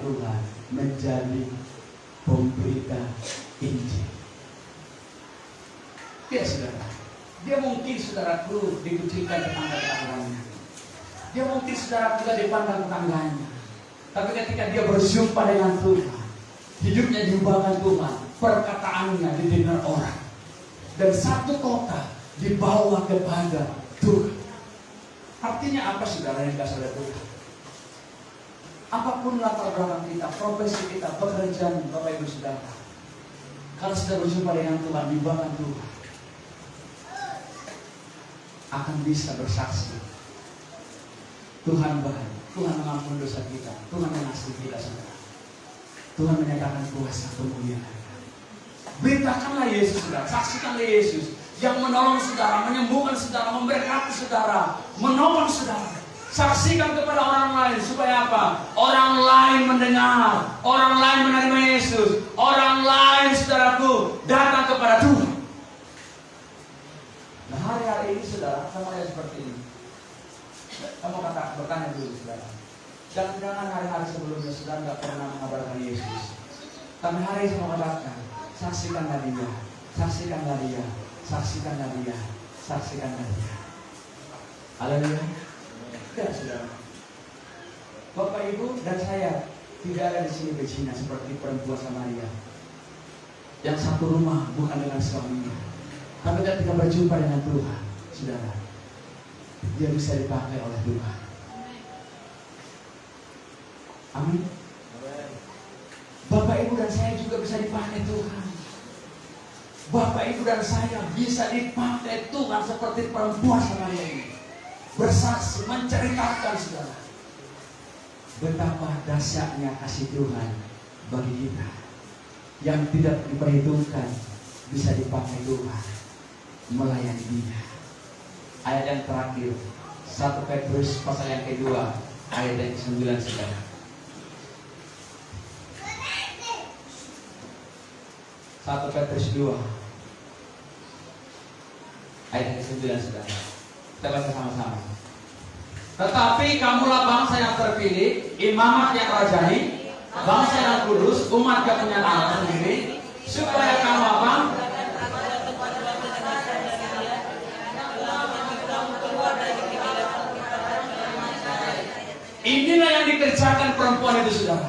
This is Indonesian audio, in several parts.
Tuhan menjadi pemberita Injil. Ya saudara, dia mungkin saudaraku dikucilkan tetangga-tetangganya. Dia mungkin saudara juga dipandang tetangganya. Tapi ketika dia berjumpa dengan Tuhan, hidupnya diubahkan Tuhan, perkataannya didengar orang. Dan satu kota dibawa kepada Tuhan. Artinya apa saudara yang kasih oleh Tuhan? Apapun latar belakang kita, profesi kita, pekerjaan Bapak Ibu Saudara, kalau sudah berjumpa dengan Tuhan, diubahkan Tuhan, akan bisa bersaksi. Tuhan baik, Tuhan mengampuni dosa kita, Tuhan mengasihi kita saudara. Tuhan menyatakan kuasa kemuliaan. Beritakanlah Yesus saudara, saksikanlah Yesus yang menolong saudara, menyembuhkan saudara, memberkati saudara, menolong saudara. Saksikan kepada orang lain supaya apa? Orang lain mendengar, orang lain menerima Yesus, orang lain saudaraku datang kepada Tuhan. Nah hari-hari ini saudara, sama ya seperti ini. Kamu bertanya dulu saudara. Jangan-jangan hari-hari sebelumnya saudara tidak pernah mengabarkan Yesus. Tapi hari ini saya katakan, saksikanlah dia, saksikanlah dia, saksikanlah dia, saksikanlah dia. Haleluya. Tidak saudara. Bapak Ibu dan saya tidak ada di sini berzina seperti perempuan Samaria yang satu rumah bukan dengan suaminya. Tapi ketika berjumpa dengan Tuhan, saudara, dia bisa dipakai oleh Tuhan. Amin. Bapak Ibu dan saya juga bisa dipakai Tuhan. Bapak Ibu dan saya bisa dipakai Tuhan seperti perempuan Samaria ini. Bersaksi, menceritakan saudara betapa dahsyatnya kasih Tuhan bagi kita yang tidak diperhitungkan, bisa dipakai Tuhan melayani Dia. Ayat yang terakhir 1 Petrus pasal yang kedua ayat yang ke-9 saudara. 1 Petrus 2 ayat yang ke-9 saudara. Kita baca sama-sama. Tetapi kamulah bangsa yang terpilih, imamat yang rajani, bangsa yang kudus, umat kepunyaan Allah sendiri, supaya kamu apa? Inilah yang dikerjakan perempuan itu saudara.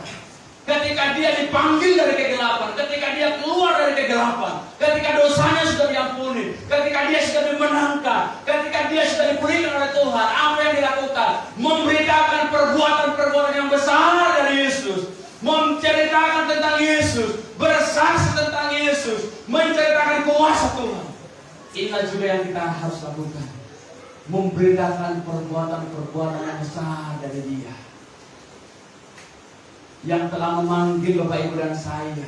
Ketika dia dipanggil dari kegelapan, ketika dia keluar dari kegelapan, ketika dosanya sudah diampuni, ketika dia sudah dimenangkan, ketika dia sudah dipulihkan oleh Tuhan, apa yang dilakukan? Memberitakan perbuatan-perbuatan yang besar dari Yesus, menceritakan tentang Yesus, bersaksi tentang Yesus, menceritakan kuasa Tuhan. Inilah juga yang kita harus lakukan, memberitakan perbuatan-perbuatan yang besar dari Dia yang telah memanggil Bapak Ibu dan saya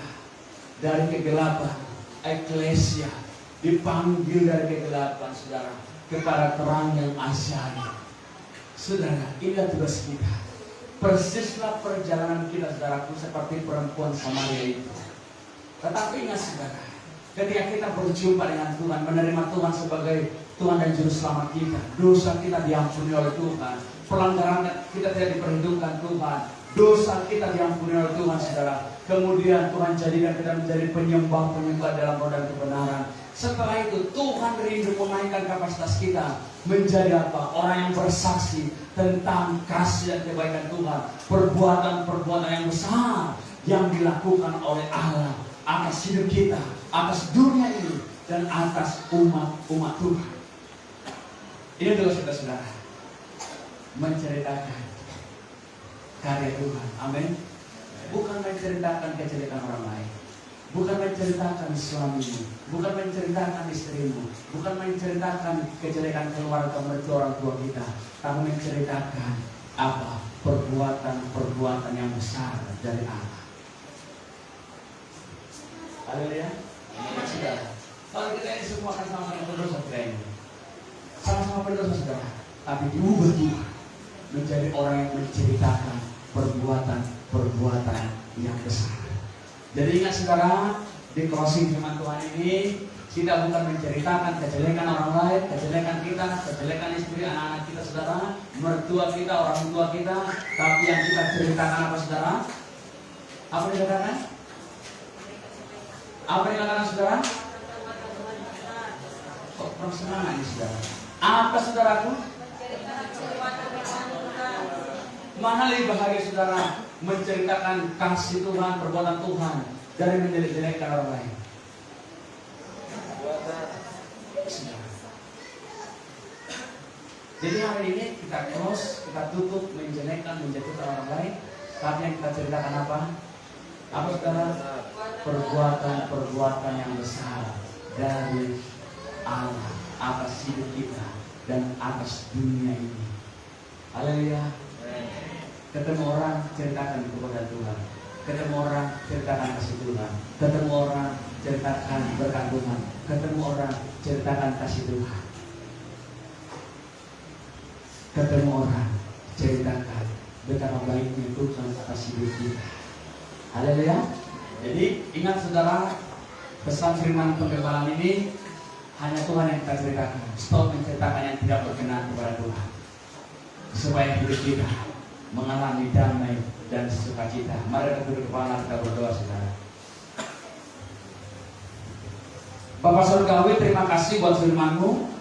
dari kegelapan, eklesia, dipanggil dari kegelapan saudara kepada terang yang asyari. Saudara, inilah tugas kita. Persislah perjalanan kita saudaraku seperti perempuan Samaria itu. Tetapi ingat saudara, ketika kita berjumpa dengan Tuhan, menerima Tuhan sebagai Tuhan dan Juru Selamat kita, dosa kita diampuni oleh Tuhan, pelanggaran kita tidak diperhitungkan Tuhan, dosa kita diampuni oleh Tuhan saudara. Kemudian Tuhan jadikan kita menjadi penyembah-penyembah dalam roda kebenaran. Setelah itu Tuhan rindu menaikkan kapasitas kita menjadi apa? Orang yang bersaksi tentang kasih dan kebaikan Tuhan, perbuatan-perbuatan yang besar yang dilakukan oleh Allah atas hidup kita, atas dunia ini, dan atas umat Tuhan. Ini tugas kita saudara, menceritakan karya Tuhan, amin. Bukan menceritakan kejelekan orang lain, bukan menceritakan suamimu, bukan menceritakan istrimu, bukan menceritakan kejelekan keluarga mertua orang tua kita, tapi menceritakan apa? Perbuatan-perbuatan yang besar dari Allah. Haleluya. Saudara, kalau kita ini semua akan sama-sama berdosa kita ini, sama-sama berdosa saudara, tapi diubah Tuhan menjadi orang yang menceritakan perbuatan-perbuatan yang besar. Jadi ingat saudara, di closing firman Tuhan ini kita bukan menceritakan kejelekan orang lain, kejelekan kita, kejelekan istri, anak-anak kita saudara, mertua kita, orang tua kita, tapi yang kita ceritakan apa saudara? Apa dikatakan? Apa dikatakan saudara? Kok kurang semangat ini saudara? Apa saudaraku? Mana lebih bahagia saudara menceritakan kasih Tuhan, perbuatan Tuhan dari menjelek-jelekkan orang lain? Jadi hari ini kita close, kita tutup menjelekkan, menjatuhkan orang lain. Tapi yang kita ceritakan apa? Apa saudara? Perbuatan-perbuatan yang besar dari Allah atas hidup kita dan atas dunia ini. Haleluya. Ketemu orang ceritakan kepada Tuhan. Ketemu orang ceritakan kasih Tuhan. Ketemu orang ceritakan berkat Tuhan. Ketemu orang ceritakan kasih Tuhan. Ketemu orang ceritakan betapa baiknya Tuhan atas hidup kita. Haleluya. Jadi ingat saudara, pesan firman penggebalan ini hanya Tuhan yang kita ceritakan. Stop menceritakan yang tidak berkenan kepada Tuhan, supaya hidup kita mengalami damai dan sukacita. Mari kita tunduk kepala, kita berdoa saudara. Bapak Surgawi, terima kasih buat firman-Mu.